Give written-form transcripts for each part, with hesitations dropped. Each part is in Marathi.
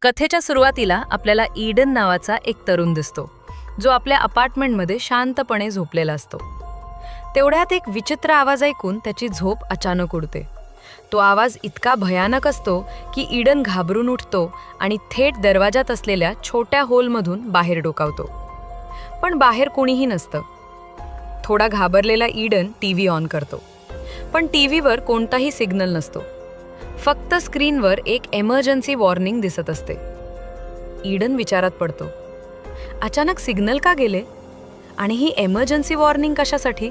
कथेच्या सुरुवातीला आपल्याला ईडन नावाचा एक तरुण दिसतो, जो आपल्या अपार्टमेंटमध्ये शांतपणे झोपलेला असतो. तेवढ्यात एक विचित्र आवाज ऐकून त्याची झोप अचानक उडते. तो आवाज इतका भयानक असतो की ईडन घाबरून उठतो आणि थेट दरवाजात असलेल्या छोट्या होलमधून बाहेर डोकावतो. पण बाहेर कोणीही नसतं. थोडा घाबरलेला ईडन टीव्ही ऑन करतो, पण टीव्हीवर कोणताही सिग्नल नसतो. फक्त स्क्रीनवर एक एमर्जन्सी वॉर्निंग दिसत असते. ईडन विचारात पडतो, अचानक सिग्नल का गेले आणि ही एमर्जन्सी वॉर्निंग कशासाठी?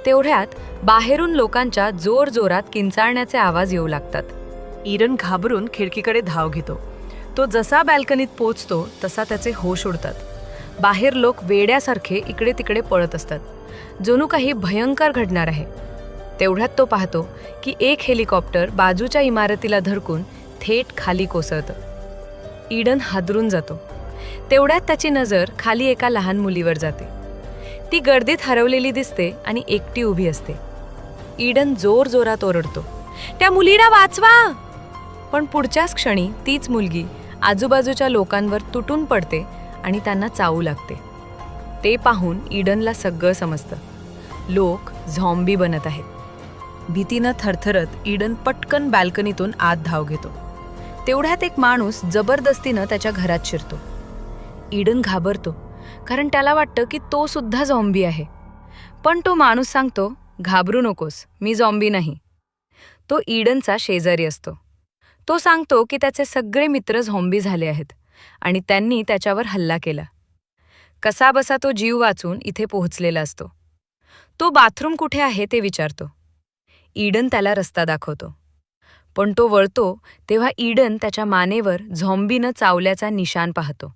तेवढ्यात बाहेरून लोकांच्या जोरजोरात किंचाळण्याचे आवाज येऊ लागतात. ईडन घाबरून खिडकीकडे धाव घेतो. तो जसा बॅल्कनीत पोहोचतो तसा त्याचे होश उडतात. बाहेर लोक वेड्यासारखे इकडे तिकडे पळत असतात, जणू काही भयंकर घडणार आहे. तेवढ्यात तो पाहतो की एक हेलिकॉप्टर बाजूच्या इमारतीला धडकून थेट खाली कोसळतं. ईडन हादरून जातो. तेवढ्यात त्याची नजर खाली एका लहान मुलीवर जाते. ती गर्दीत हरवलेली दिसते आणि एकटी उभी असते. ईडन जोरजोरात ओरडतो, त्या मुलीला वाचवा! पण पुढच्याच क्षणी तीच मुलगी आजूबाजूच्या लोकांवर तुटून पडते आणि त्यांना चावू लागते. ते पाहून ईडनला सगळं समजतं. लोक झॉम्बी बनत आहेत. भीतीनं थरथरत ईडन पटकन बॅल्कनीतून आत धाव घेतो. तेवढ्यात एक माणूस जबरदस्तीनं त्याच्या घरात शिरतो. ईडन घाबरतो, कारण त्याला वाटतं की तो सुद्धा झॉम्बी आहे. पण तो माणूस सांगतो, घाबरू नकोस, मी झॉम्बी नाही. तो ईडनचा शेजारी असतो. तो सांगतो की त्याचे सगळे मित्र झॉम्बी झाले आहेत आणि त्यांनी त्याच्यावर हल्ला केला. कसाबसा तो जीव वाचून इथे पोहोचलेला असतो. तो बाथरूम कुठे आहे ते विचारतो. ईडन त्याला रस्ता दाखवतो. पण तो वळतो तेव्हा ईडन त्याच्या मानेवर झॉम्बीनं चावल्याचा निशाण पाहतो.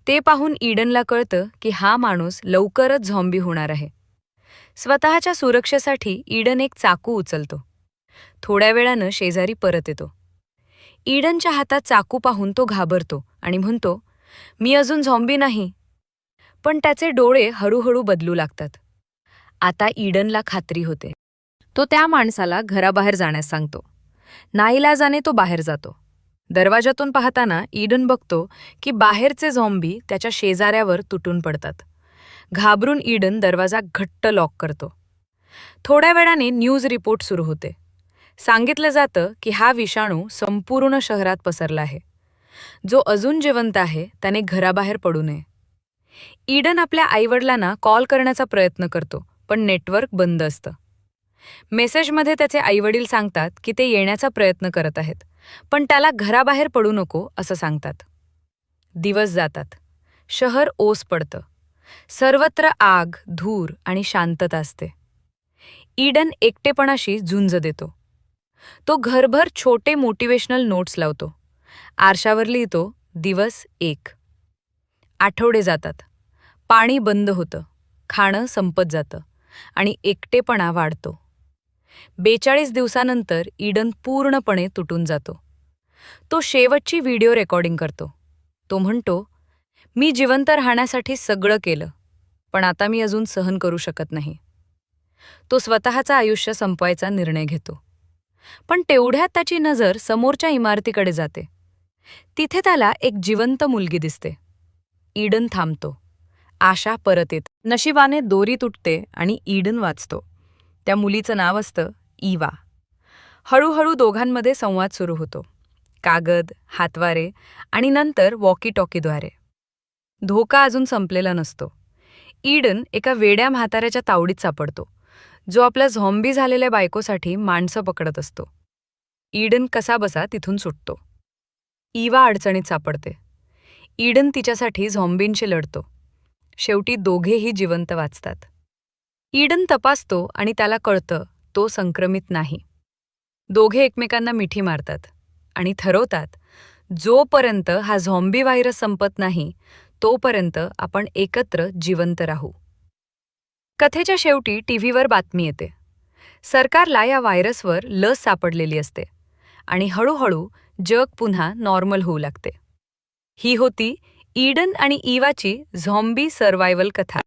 ते पाहून ईडनला कळतं की हा माणूस लवकरच झॉम्बी होणार आहे. स्वतःच्या सुरक्षेसाठी ईडन एक चाकू उचलतो. थोड्या वेळानं शेजारी परत येतो. ईडनच्या हातात चाकू पाहून तो घाबरतो आणि म्हणतो, मी अजून झॉम्बी नाही. पण त्याचे डोळे हळूहळू बदलू लागतात. आता ईडनला खात्री होते. तो त्या माणसाला घराबाहेर जाण्यास सांगतो. नाईलाजाने तो बाहेर जातो. दरवाजातून पाहताना ईडन बघतो की बाहेरचे झॉम्बी त्याच्या शेजाऱ्यावर तुटून पडतात. घाबरून ईडन दरवाजा घट्ट लॉक करतो. थोड्या वेळाने न्यूज रिपोर्ट सुरू होते. सांगितलं जातं की हा विषाणू संपूर्ण शहरात पसरला आहे. जो अजून जिवंत आहे त्याने घराबाहेर पडू नये. ईडन आपल्या आईवडिलांना कॉल करण्याचा प्रयत्न करतो, पण नेटवर्क बंद असतं. मेसेजमध्ये त्याचे आईवडील सांगतात की ते येण्याचा प्रयत्न करत आहेत, पण त्याला घराबाहेर पडू नको असं सांगतात. दिवस जातात. शहर ओस पडतं. सर्वत्र आग, धूर आणि शांतता असते. ईडन एकटेपणाशी झुंज देतो. तो घरभर छोटे मोटिवेशनल नोट्स लावतो. आरशावर लिहितो, दिवस 1. आठवडे जातात. पाणी बंद होतं. खाणं संपत जातं आणि एकटेपणा वाढतो. 42 दिवसानंतर ईडन पूर्णपणे तुटून जातो. तो शेवटची व्हिडिओ रेकॉर्डिंग करतो. तो म्हणतो, मी जिवंत राहण्यासाठी सगळं केलं, पण आता मी अजून सहन करू शकत नाही. तो स्वतःचं आयुष्य संपवायचा निर्णय घेतो. पण तेवढ्यात त्याची नजर समोरच्या इमारतीकडे जाते. तिथे त्याला एक जिवंत मुलगी दिसते. ईडन थांबतो. आशा परत येते. नशिबाने दोरी तुटते आणि ईडन वाचतो. त्या मुलीचं नाव असतं इवा. हळूहळू दोघांमध्ये संवाद सुरू होतो. कागद, हातवारे आणि नंतर वॉकी टॉकीद्वारे. धोका अजून संपलेला नसतो. ईडन एका वेड्या म्हाताऱ्याच्या तावडीत सापडतो, जो आपल्या झॉम्बी झालेल्या बायकोसाठी माणसं पकडत असतो. ईडन कसाबसा तिथून सुटतो. इवा अडचणीत सापडते. ईडन तिच्यासाठी झॉम्बींशी लढतो. शेवटी दोघेही जिवंत वाचतात. ईडन तपासतो आणि त्याला कळतं तो संक्रमित नाही. दोघे एकमेकांना मिठी मारतात आणि ठरवतात, जोपर्यंत हा झॉम्बी व्हायरस संपत नाही तोपर्यंत आपण एकत्र जिवंत राहू. कथेच्या शेवटी टीव्हीवर बातमी येते. सरकारला या व्हायरसवर लस सापडलेली असते आणि हळूहळू जग पुन्हा नॉर्मल होऊ लागते. ही होती ईडन आणि इवाची झॉम्बी सर्व्हायव्हल कथा.